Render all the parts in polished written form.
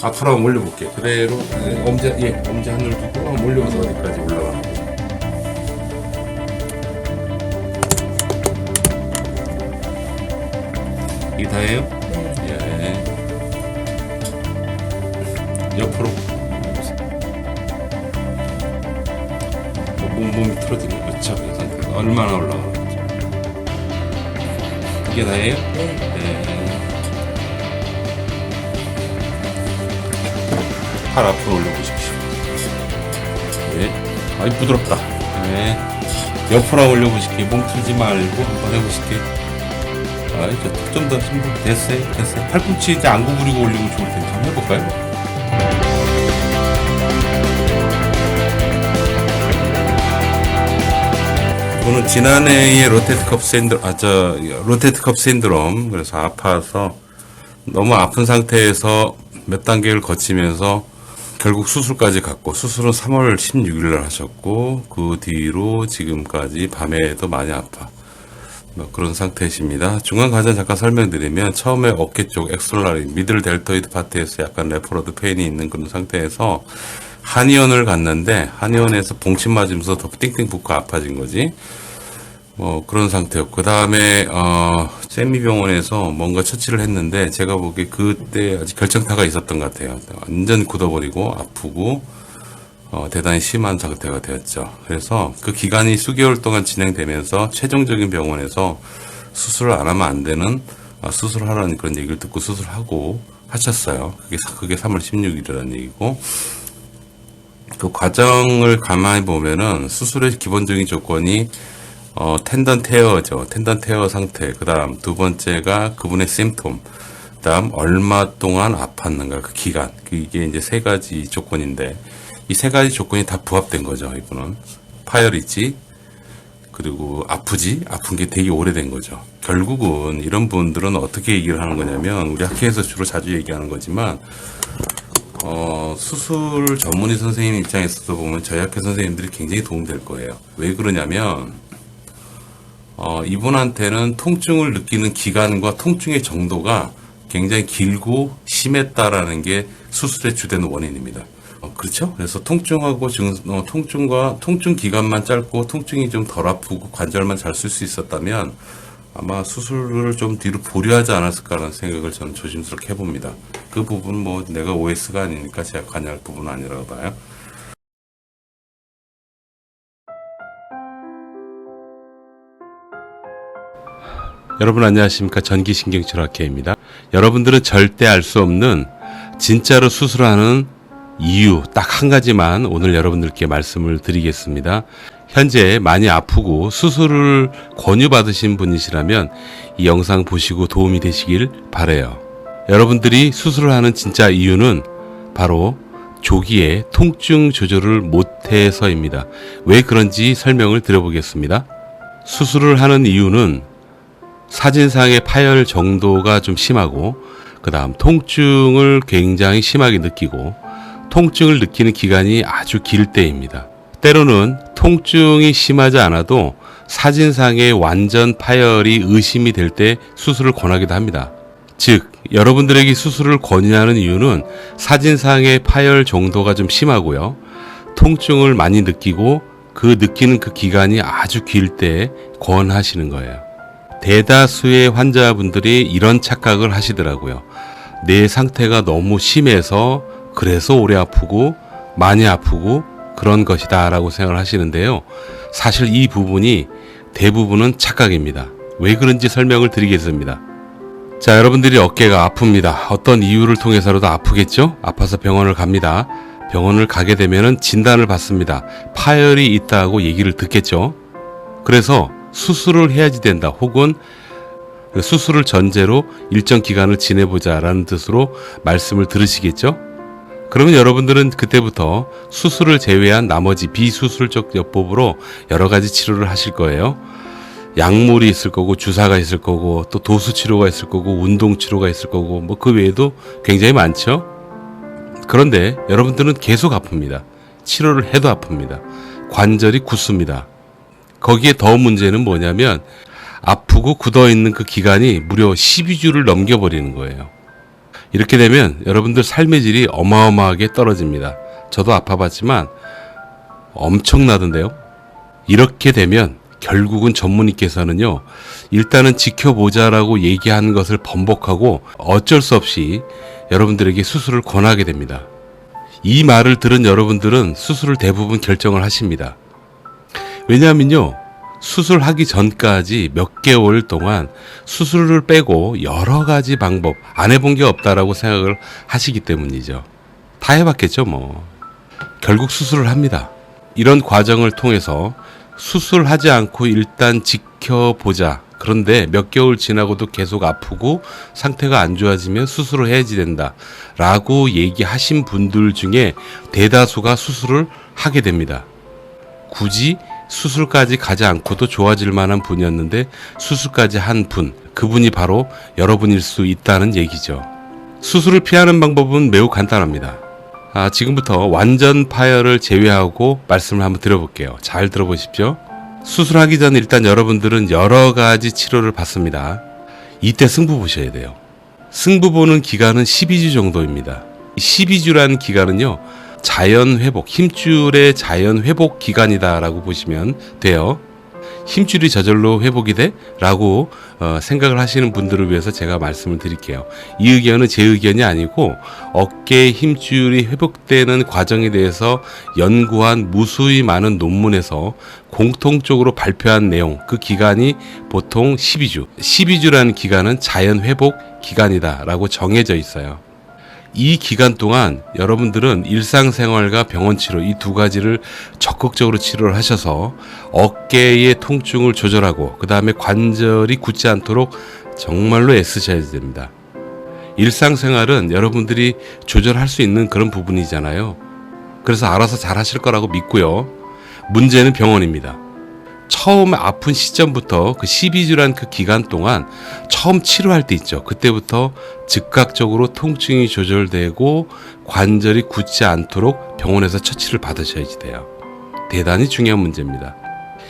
앞으로 한번 올려볼게요. 그대로 엄지 하늘 두고 한번 올려서 어디까지 올라가는 거예요. 이게 다예요? 네. 예. 옆으로 몸이 틀어지는 거죠. 얼마나 올라가는 거죠? 이게 다예요? 네. 팔 앞으로 올려보십시오. 네. 아이 부드럽다. 네. 옆으로 올려보실게요. 몸 틀지 말고 한번 해보실게요. 좀 더 됐어요. 팔꿈치 이제 안 구부리고 올리면 좋을 텐데 한번 해볼까요? 저는 지난해에 로테트 컵 신드롬 그래서 아파서 너무 아픈 상태에서 몇 단계를 거치면서 결국 수술까지 갔고, 수술은 3월 16일 날 하셨고, 그 뒤로 지금까지 밤에도 많이 아파. 그런 상태이십니다. 중간 과정 잠깐 설명드리면, 처음에 어깨 쪽 엑솔라리, 미들 델토이드 파트에서 약간 레퍼러드 페인이 있는 그런 상태에서 한의원을 갔는데, 한의원에서 봉침 맞으면서 더 띵띵 붓고 아파진 거지. 그런 상태였고, 그 다음에, 세미병원에서 뭔가 처치를 했는데, 제가 보기에 그때 아직 결정타가 있었던 것 같아요. 완전 굳어버리고, 아프고, 대단히 심한 상태가 되었죠. 그래서 그 기간이 수개월 동안 진행되면서, 최종적인 병원에서 수술을 안 하면 안 되는, 수술하라는 그런 얘기를 듣고 수술하고 하셨어요. 그게 3월 16일이라는 얘기고, 그 과정을 가만히 보면은, 수술의 기본적인 조건이, 텐던 테어죠. 텐던 테어 상태. 그 다음 두 번째가 그분의 심톰. 그 다음 얼마 동안 아팠는가. 그 기간. 이게 이제 세 가지 조건인데, 이 세 가지 조건이 다 부합된 거죠. 이분은. 파열이지. 그리고 아프지. 아픈 게 되게 오래된 거죠. 결국은 이런 분들은 어떻게 얘기를 하는 거냐면, 우리 학회에서 주로 자주 얘기하는 거지만, 수술 전문의 선생님 입장에서도 보면 저희 학회 선생님들이 굉장히 도움될 거예요. 왜 그러냐면, 이분한테는 통증을 느끼는 기간과 통증의 정도가 굉장히 길고 심했다라는 게 수술의 주된 원인입니다. 그렇죠? 그래서 통증하고 통증과 통증 기간만 짧고 통증이 좀 덜 아프고 관절만 잘 쓸 수 있었다면 아마 수술을 좀 뒤로 보류하지 않았을까라는 생각을 저는 조심스럽게 해봅니다. 그 부분 내가 OS가 아니니까 제가 관여할 부분은 아니라고 봐요. 여러분 안녕하십니까. 전기신경치료학회입니다. 여러분들은 절대 알 수 없는 진짜로 수술하는 이유 딱 한 가지만 오늘 여러분들께 말씀을 드리겠습니다. 현재 많이 아프고 수술을 권유받으신 분이시라면 이 영상 보시고 도움이 되시길 바라요. 여러분들이 수술을 하는 진짜 이유는 바로 조기에 통증 조절을 못해서입니다. 왜 그런지 설명을 드려보겠습니다. 수술을 하는 이유는 사진상의 파열 정도가 좀 심하고, 그 다음 통증을 굉장히 심하게 느끼고, 통증을 느끼는 기간이 아주 길 때입니다. 때로는 통증이 심하지 않아도 사진상의 완전 파열이 의심이 될 때 수술을 권하기도 합니다. 즉, 여러분들에게 수술을 권유하는 이유는 사진상의 파열 정도가 좀 심하고요, 통증을 많이 느끼고 느끼는 그 기간이 아주 길 때 권하시는 거예요. 대다수의 환자분들이 이런 착각을 하시더라고요. 내 상태가 너무 심해서 그래서 오래 아프고 많이 아프고 그런 것이다 라고 생각을 하시는데요. 사실 이 부분이 대부분은 착각입니다. 왜 그런지 설명을 드리겠습니다. 자, 여러분들이 어깨가 아픕니다. 어떤 이유를 통해서라도 아프겠죠? 아파서 병원을 갑니다. 병원을 가게 되면 진단을 받습니다. 파열이 있다고 얘기를 듣겠죠? 그래서 수술을 해야지 된다, 혹은 수술을 전제로 일정 기간을 지내보자 라는 뜻으로 말씀을 들으시겠죠? 그러면 여러분들은 그때부터 수술을 제외한 나머지 비수술적 요법으로 여러 가지 치료를 하실 거예요. 약물이 있을 거고, 주사가 있을 거고, 또 도수치료가 있을 거고, 운동치료가 있을 거고, 그 외에도 굉장히 많죠? 그런데 여러분들은 계속 아픕니다. 치료를 해도 아픕니다. 관절이 굳습니다. 거기에 더 문제는 뭐냐면 아프고 굳어있는 그 기간이 무려 12주를 넘겨버리는 거예요. 이렇게 되면 여러분들 삶의 질이 어마어마하게 떨어집니다. 저도 아파봤지만 엄청나던데요. 이렇게 되면 결국은 전문의께서는요, 일단은 지켜보자라고 얘기한 것을 번복하고 어쩔 수 없이 여러분들에게 수술을 권하게 됩니다. 이 말을 들은 여러분들은 수술을 대부분 결정을 하십니다. 왜냐하면요, 수술하기 전까지 몇 개월 동안 수술을 빼고 여러 가지 방법 안 해본 게 없다라고 생각을 하시기 때문이죠. 다 해봤겠죠 뭐. 결국 수술을 합니다. 이런 과정을 통해서 수술하지 않고 일단 지켜보자. 그런데 몇 개월 지나고도 계속 아프고 상태가 안 좋아지면 수술을 해야지 된다 라고 얘기하신 분들 중에 대다수가 수술을 하게 됩니다. 굳이 수술까지 가지 않고도 좋아질 만한 분이었는데 수술까지 한 분, 그분이 바로 여러분일 수 있다는 얘기죠. 수술을 피하는 방법은 매우 간단합니다. 지금부터 완전 파열을 제외하고 말씀을 한번 드려볼게요. 잘 들어보십시오. 수술하기 전 일단 여러분들은 여러 가지 치료를 받습니다. 이때 승부 보셔야 돼요. 승부 보는 기간은 12주 정도입니다. 12주라는 기간은요, 자연 회복, 힘줄의 자연 회복 기간이다라고 보시면 돼요. 힘줄이 저절로 회복이 돼? 라고 생각을 하시는 분들을 위해서 제가 말씀을 드릴게요. 이 의견은 제 의견이 아니고 어깨 힘줄이 회복되는 과정에 대해서 연구한 무수히 많은 논문에서 공통적으로 발표한 내용, 그 기간이 보통 12주. 12주라는 기간은 자연 회복 기간이다 라고 정해져 있어요. 이 기간 동안 여러분들은 일상생활과 병원 치료, 이 두 가지를 적극적으로 치료를 하셔서 어깨의 통증을 조절하고 그 다음에 관절이 굳지 않도록 정말로 애쓰셔야 됩니다. 일상생활은 여러분들이 조절할 수 있는 그런 부분이잖아요. 그래서 알아서 잘 하실 거라고 믿고요. 문제는 병원입니다. 처음 아픈 시점부터 그 12주란 그 기간 동안 처음 치료할 때 있죠. 그때부터 즉각적으로 통증이 조절되고 관절이 굳지 않도록 병원에서 처치를 받으셔야지 돼요. 대단히 중요한 문제입니다.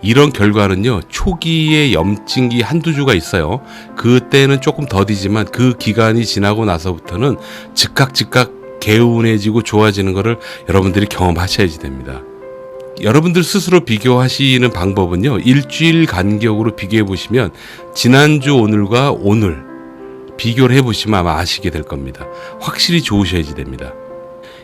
이런 결과는요, 초기에 염증기 한두 주가 있어요. 그때는 조금 더디지만 그 기간이 지나고 나서부터는 즉각 개운해지고 좋아지는 것을 여러분들이 경험하셔야지 됩니다. 여러분들 스스로 비교하시는 방법은요, 일주일 간격으로 비교해 보시면 지난주 오늘과 오늘 비교를 해 보시면 아마 아시게 될 겁니다. 확실히 좋으셔야지 됩니다.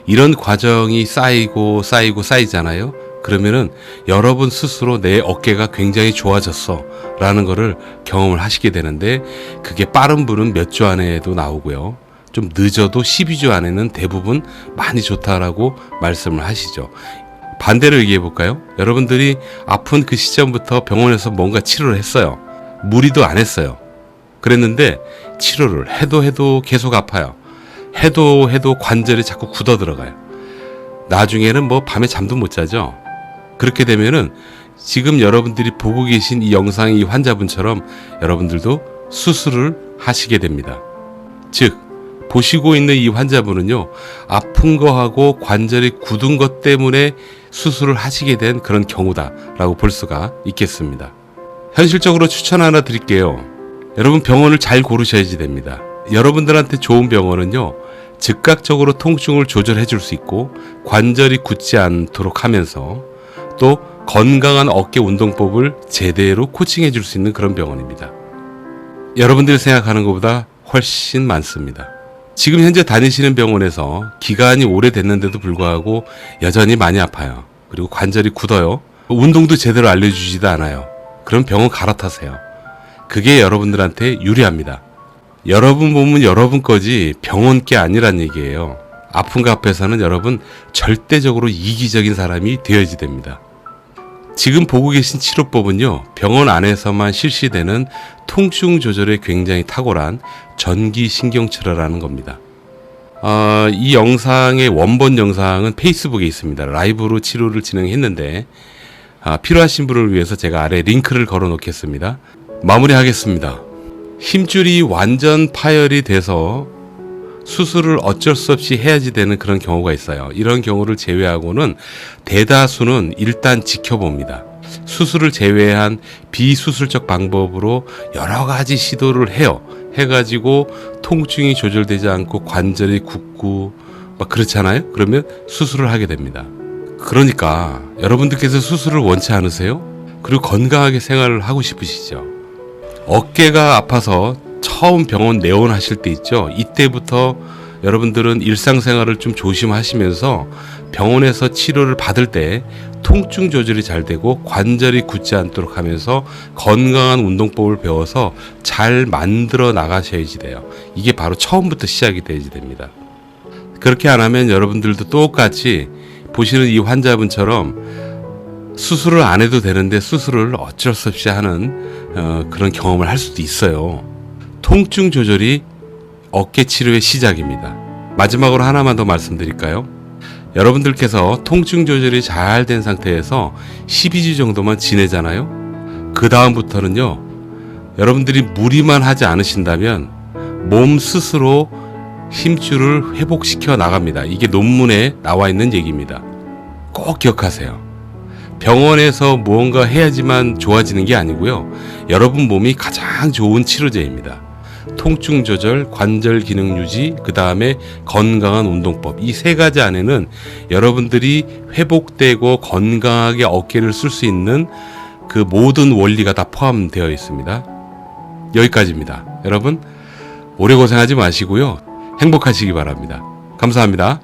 이런 과정이 쌓이잖아요. 그러면은 여러분 스스로 내 어깨가 굉장히 좋아졌어 라는 거를 경험을 하시게 되는데, 그게 빠른 분은 몇 주 안에도 나오고요, 좀 늦어도 12주 안에는 대부분 많이 좋다라고 말씀을 하시죠. 반대로 얘기해 볼까요? 여러분들이 아픈 그 시점부터 병원에서 뭔가 치료를 했어요. 무리도 안 했어요. 그랬는데 치료를 해도 계속 아파요. 해도 관절이 자꾸 굳어 들어가요. 나중에는 뭐 밤에 잠도 못 자죠. 그렇게 되면은 지금 여러분들이 보고 계신 이 영상의 이 환자분처럼 여러분들도 수술을 하시게 됩니다. 즉, 보시고 있는 이 환자분은요, 아픈 거하고 관절이 굳은 것 때문에 수술을 하시게 된 그런 경우다라고 볼 수가 있겠습니다. 현실적으로 추천 하나 드릴게요. 여러분, 병원을 잘 고르셔야지 됩니다. 여러분들한테 좋은 병원은요, 즉각적으로 통증을 조절해 줄 수 있고 관절이 굳지 않도록 하면서 또 건강한 어깨 운동법을 제대로 코칭해 줄 수 있는 그런 병원입니다. 여러분들이 생각하는 것보다 훨씬 많습니다. 지금 현재 다니시는 병원에서 기간이 오래됐는데도 불구하고 여전히 많이 아파요. 그리고 관절이 굳어요. 운동도 제대로 알려주지도 않아요. 그럼 병원 갈아타세요. 그게 여러분들한테 유리합니다. 여러분 몸은 여러분 거지 병원 게 아니란 얘기예요. 아픈 거 앞에서는 여러분 절대적으로 이기적인 사람이 되어야지 됩니다. 지금 보고 계신 치료법은요, 병원 안에서만 실시되는 통증 조절에 굉장히 탁월한 전기신경치료라는 겁니다. 이 영상의 원본 영상은 페이스북에 있습니다. 라이브로 치료를 진행했는데 필요하신 분을 위해서 제가 아래 링크를 걸어 놓겠습니다. 마무리하겠습니다. 힘줄이 완전 파열이 돼서 수술을 어쩔 수 없이 해야지 되는 그런 경우가 있어요. 이런 경우를 제외하고는 대다수는 일단 지켜봅니다. 수술을 제외한 비수술적 방법으로 여러 가지 시도를 해요. 해가지고 통증이 조절되지 않고 관절이 굳고 막 그렇잖아요. 그러면 수술을 하게 됩니다. 그러니까 여러분들께서 수술을 원치 않으세요? 그리고 건강하게 생활을 하고 싶으시죠? 어깨가 아파서 처음 병원 내원하실 때 있죠. 이때부터 여러분들은 일상생활을 좀 조심하시면서 병원에서 치료를 받을 때 통증 조절이 잘 되고 관절이 굳지 않도록 하면서 건강한 운동법을 배워서 잘 만들어 나가셔야지 돼요. 이게 바로 처음부터 시작이 돼야지 됩니다. 그렇게 안 하면 여러분들도 똑같이 보시는 이 환자분처럼 수술을 안 해도 되는데 수술을 어쩔 수 없이 하는 그런 경험을 할 수도 있어요. 통증 조절이 어깨 치료의 시작입니다. 마지막으로 하나만 더 말씀드릴까요? 여러분들께서 통증 조절이 잘 된 상태에서 12주 정도만 지내잖아요. 그 다음부터는요, 여러분들이 무리만 하지 않으신다면 몸 스스로 힘줄을 회복시켜 나갑니다. 이게 논문에 나와 있는 얘기입니다. 꼭 기억하세요. 병원에서 무언가 해야지만 좋아지는 게 아니고요. 여러분 몸이 가장 좋은 치료제입니다. 통증 조절, 관절 기능 유지, 그 다음에 건강한 운동법. 이 세 가지 안에는 여러분들이 회복되고 건강하게 어깨를 쓸 수 있는 그 모든 원리가 다 포함되어 있습니다. 여기까지입니다. 여러분, 오래 고생하지 마시고요. 행복하시기 바랍니다. 감사합니다.